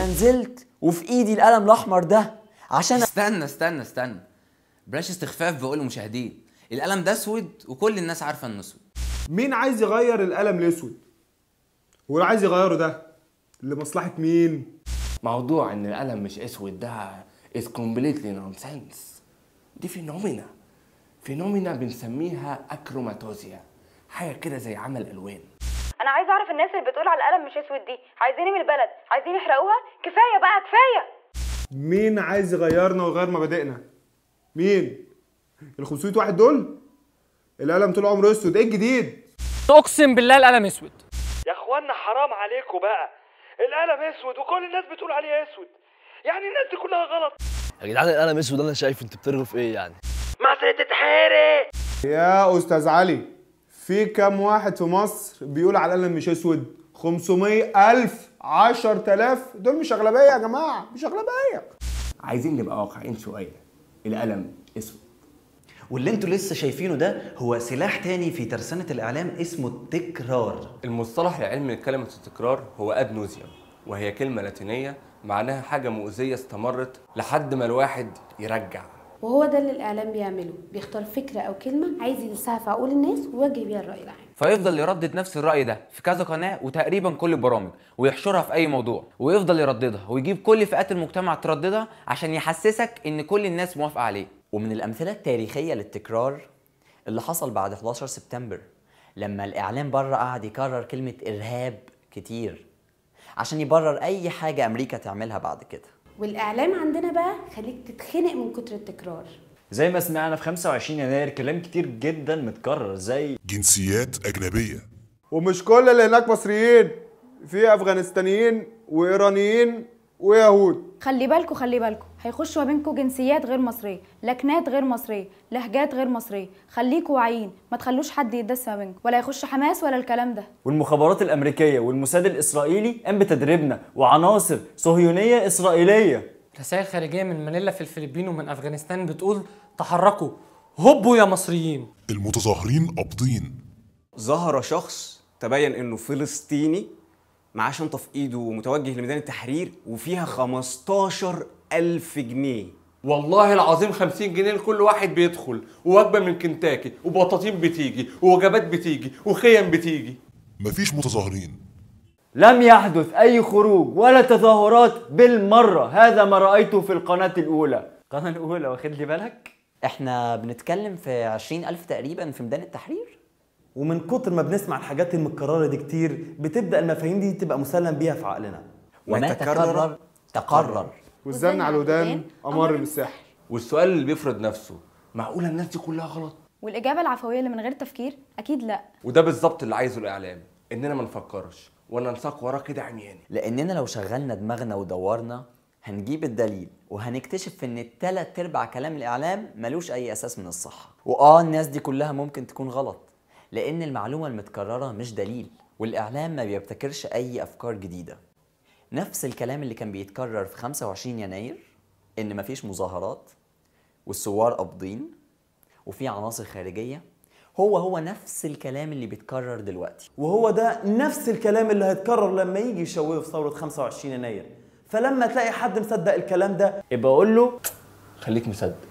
انا نزلت وفي ايدي القلم الاحمر ده عشان استنى بلاش استخفاف بقول للمشاهدين، القلم ده اسود وكل الناس عارفه انه اسود. مين عايز يغير القلم الاسود؟ واللي عايز يغيره ده لمصلحه مين؟ موضوع ان القلم مش اسود ده is completely nonsense. دي فينومينا بنسميها اكروماتوزيا، حاجه كده زي عمل الوان. انا عايز اعرف الناس اللي بتقول على القلم مش اسود دي عايزيني من البلد، عايزين يحرقوها. كفايه بقى كفايه. مين عايز يغيرنا ويغير مبادئنا؟ مين؟ ال 500 واحد دول؟ القلم طول عمره اسود، ايه الجديد؟ اقسم بالله القلم اسود. يا اخوانا حرام عليكم بقى، القلم اسود وكل الناس بتقول عليه اسود، يعني الناس دي كلها غلط. يا جدعان القلم اسود، انا شايف انتوا بترغوا في ايه يعني؟ مصر تتحرق. يا استاذ علي، في كام واحد في مصر بيقول على القلم مش اسود؟ 500,000 10,000 دول مش اغلبيه يا جماعه، مش اغلبيه. عايزين نبقى واقعيين شويه، القلم اسود. واللي انتوا لسه شايفينه ده هو سلاح تاني في ترسانة الإعلام اسمه التكرار. المصطلح العلمي لكلمه التكرار هو اد نوزيوم، وهي كلمه لاتينيه معناها حاجه مؤذيه استمرت لحد ما الواحد يرجع. وهو ده اللي الإعلام بيعمله، بيختار فكرة أو كلمة عايز يلسها في عقول الناس ويوجه بيها الرأي العام، فيفضل يردد نفس الرأي ده في كذا قناة وتقريبا كل البرامج، ويحشرها في أي موضوع ويفضل يرددها ويجيب كل فئات المجتمع ترددها عشان يحسسك إن كل الناس موافقة عليه. ومن الأمثلة التاريخية للتكرار اللي حصل بعد 11 سبتمبر لما الإعلام بره قعد يكرر كلمة إرهاب كتير عشان يبرر أي حاجة أمريكا تعملها بعد كده. والإعلام عندنا بقى خليك تتخنق من كتر التكرار. زي ما سمعنا في 25 يناير كلام كتير جدا متكرر زي جنسيات أجنبية، ومش كل اللي هناك مصريين، في أفغانستانيين وإيرانيين ويهود. خلي بالكم هيخشوا ما بينكم جنسيات غير مصريه، لكنات غير مصريه، لهجات غير مصريه. خليكوا واعيين، ما تخلوش حد يدس ما بينكم، ولا يخش حماس ولا الكلام ده. والمخابرات الامريكيه والموساد الاسرائيلي قام بتدريبنا وعناصر صهيونيه اسرائيليه. رسائل خارجيه من مانيلا في الفلبين ومن افغانستان بتقول تحركوا، هبوا يا مصريين. المتظاهرين قابضين. ظهر شخص تبين انه فلسطيني معاه شنطه في ايده ومتوجه لميدان التحرير وفيها 15,000 جنيه. والله العظيم 50 جنيه لكل واحد بيدخل، ووجبه من كنتاكي وبطاطين بتيجي ووجبات بتيجي وخيم بتيجي. مفيش متظاهرين، لم يحدث اي خروج ولا تظاهرات بالمره، هذا ما رايته في القناه الاولى. القناه الاولى واخد لي بالك؟ احنا بنتكلم في 20,000 تقريبا في ميدان التحرير. ومن كتر ما بنسمع الحاجات المتكرره دي كتير بتبدا المفاهيم دي تبقى مسلم بيها في عقلنا. وما تكرر تقرر، والزن على الودان امر من السحر. والسؤال اللي بيفرض نفسه، معقوله الناس دي كلها غلط؟ والاجابه العفويه اللي من غير تفكير اكيد لا. وده بالظبط اللي عايزه الاعلام، اننا ما نفكرش ولا نساق وراه كده عمياني. لاننا لو شغلنا دماغنا ودورنا هنجيب الدليل وهنكتشف ان 3/4 كلام الاعلام ملوش اي اساس من الصحه. الناس دي كلها ممكن تكون غلط، لان المعلومه المتكرره مش دليل، والاعلام ما بيبتكرش اي افكار جديده. نفس الكلام اللي كان بيتكرر في 25 يناير ان مفيش مظاهرات والثوار قابضين وفي عناصر خارجيه، هو نفس الكلام اللي بيتكرر دلوقتي، وهو ده نفس الكلام اللي هيتكرر لما يجي يشوهه في ثوره 25 يناير. فلما تلاقي حد مصدق الكلام ده يبقى اقول له خليك مصدق.